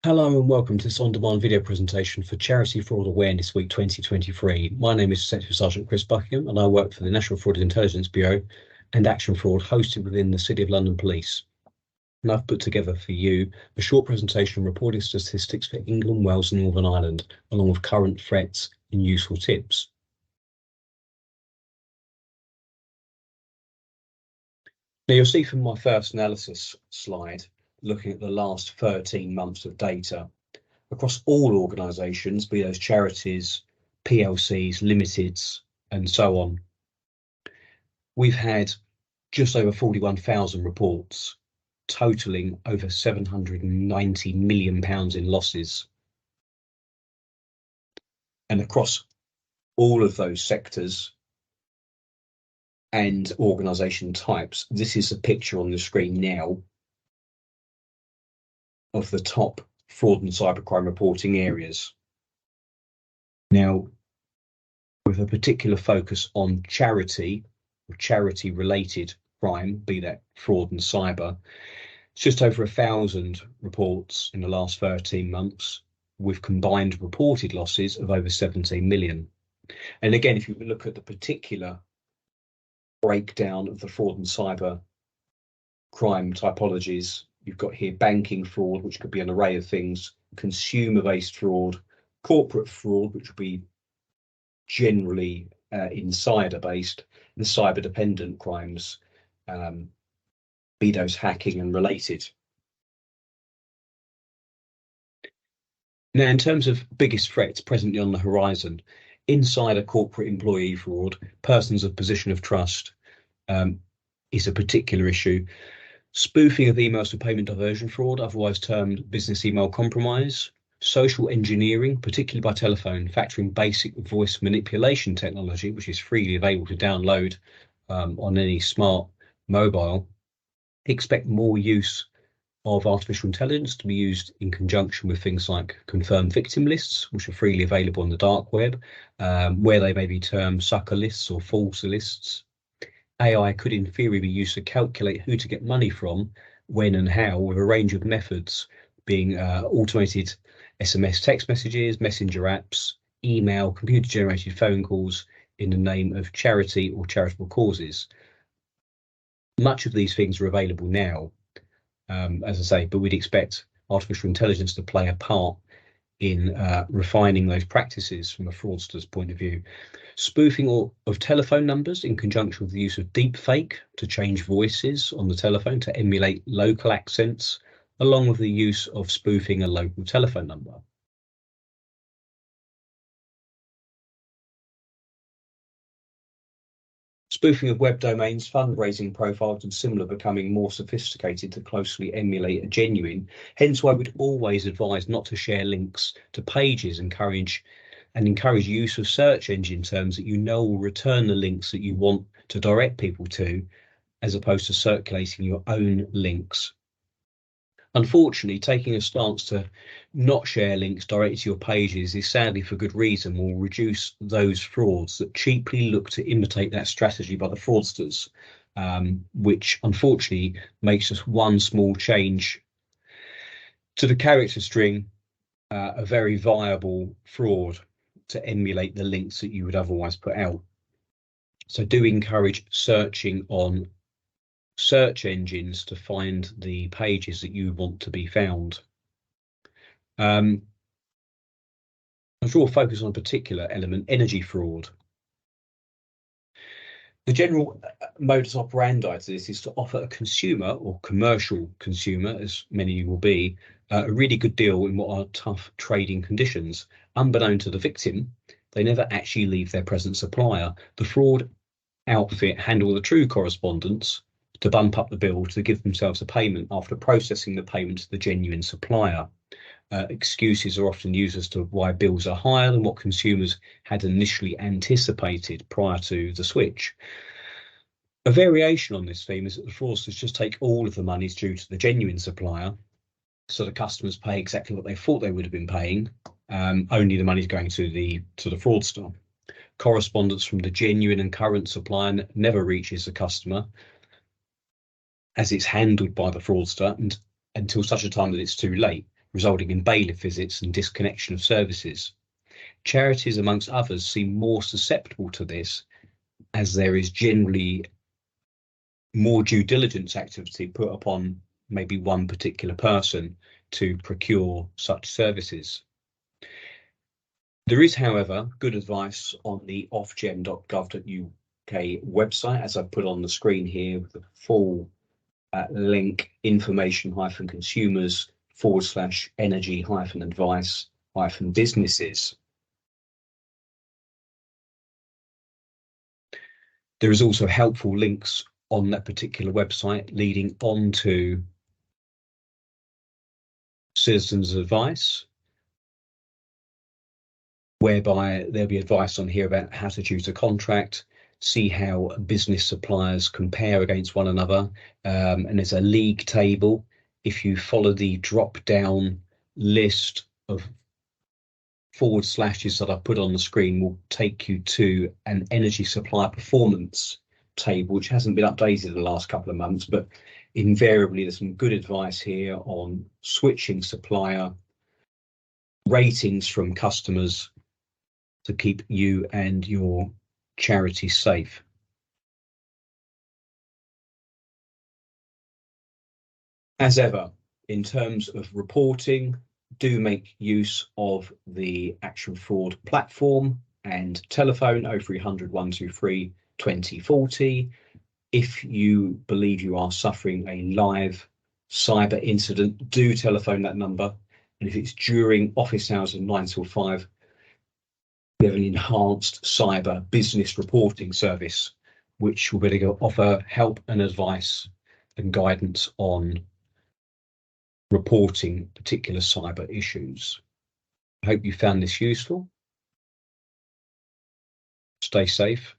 Hello and welcome to this on-demand video presentation for Charity Fraud Awareness Week 2023. My name is Detective Sergeant Chris Buckingham and I work for the National Fraud Intelligence Bureau and Action Fraud hosted within the City of London Police. And I've put together for you a short presentation reporting statistics for England, Wales and Northern Ireland, along with current threats and useful tips. Now you'll see from my first analysis slide, looking at the last 13 months of data, across all organisations, be those charities, PLCs, limiteds, and so on, we've had just over 41,000 reports, totalling over £790 million in losses. And across all of those sectors and organisation types, this is a picture on the screen now of the top fraud and cybercrime reporting areas. Now, with a particular focus on charity or charity related crime, be that fraud and cyber, it's just over 1,000 reports in the last 13 months with combined reported losses of over 17 million. And again, if you look at the particular breakdown of the fraud and cyber crime typologies, you've got here banking fraud, which could be an array of things, consumer-based fraud, corporate fraud, which would be generally insider-based, and cyber-dependent crimes, be those hacking and related. Now, in terms of biggest threats presently on the horizon, insider corporate employee fraud, persons of position of trust, is a particular issue. Spoofing of emails for payment diversion fraud, otherwise termed business email compromise. Social engineering, particularly by telephone, factoring basic voice manipulation technology, which is freely available to download on any smart mobile. Expect more use of artificial intelligence to be used in conjunction with things like confirmed victim lists, which are freely available on the dark web, where they may be termed sucker lists or false lists. AI could in theory be used to calculate who to get money from, when and how, with a range of methods being automated SMS text messages, messenger apps, email, computer generated phone calls in the name of charity or charitable causes. Much of these things are available now, as I say, but we'd expect artificial intelligence to play a part in refining those practices from a fraudster's point of view. Spoofing of telephone numbers in conjunction with the use of deepfake to change voices on the telephone to emulate local accents, along with the use of spoofing a local telephone number. Spoofing of web domains, fundraising profiles and similar becoming more sophisticated to closely emulate a genuine. Hence why we'd always advise not to share links to pages, encourage use of search engine terms that you know will return the links that you want to direct people to, as opposed to circulating your own links. Unfortunately, taking a stance to not share links directly to your pages is sadly for good reason will reduce those frauds that cheaply look to imitate that strategy by the fraudsters, which unfortunately makes just one small change to the character string a very viable fraud to emulate the links that you would otherwise put out. So do encourage searching on search engines to find the pages that you want to be found. I draw focus on a particular element, energy fraud. The general modus operandi to this is to offer a consumer or commercial consumer, as many will be, a really good deal in what are tough trading conditions. Unbeknown to the victim, they never actually leave their present supplier. The fraud outfit handle the true correspondence to bump up the bill to give themselves a payment after processing the payment to the genuine supplier. Excuses are often used as to why bills are higher than what consumers had initially anticipated prior to the switch. A variation on this theme is that the fraudsters just take all of the monies due to the genuine supplier, so the customers pay exactly what they thought they would have been paying, only the money's going to the fraudster. Correspondence from the genuine and current supplier never reaches the customer, as it's handled by the fraudster until such a time that it's too late. resulting in bailiff visits and disconnection of services. Charities, amongst others, seem more susceptible to this, as there is generally more due diligence activity put upon maybe one particular person to procure such services. There is, however, good advice on the ofgem.gov.uk website, as I've put on the screen here, with the full link, information-consumers/energy-advice-businesses. There is also helpful links on that particular website leading on to citizens' advice, whereby there'll be advice on here about how to choose a contract, see how business suppliers compare against one another, and there's a league table. If you follow the drop-down list of forward slashes that I've put on the screen, will take you to an energy supplier performance table, which hasn't been updated in the last couple of months, but invariably there's some good advice here on switching supplier, ratings from customers to keep you and your charity safe. As ever, in terms of reporting, do make use of the Action Fraud platform and telephone 0300 123 2040. If you believe you are suffering a live cyber incident, do telephone that number. And if it's during office hours of 9 till 5, we have an enhanced cyber business reporting service, which will be able to offer help and advice and guidance on reporting particular cyber issues. I hope you found this useful. Stay safe.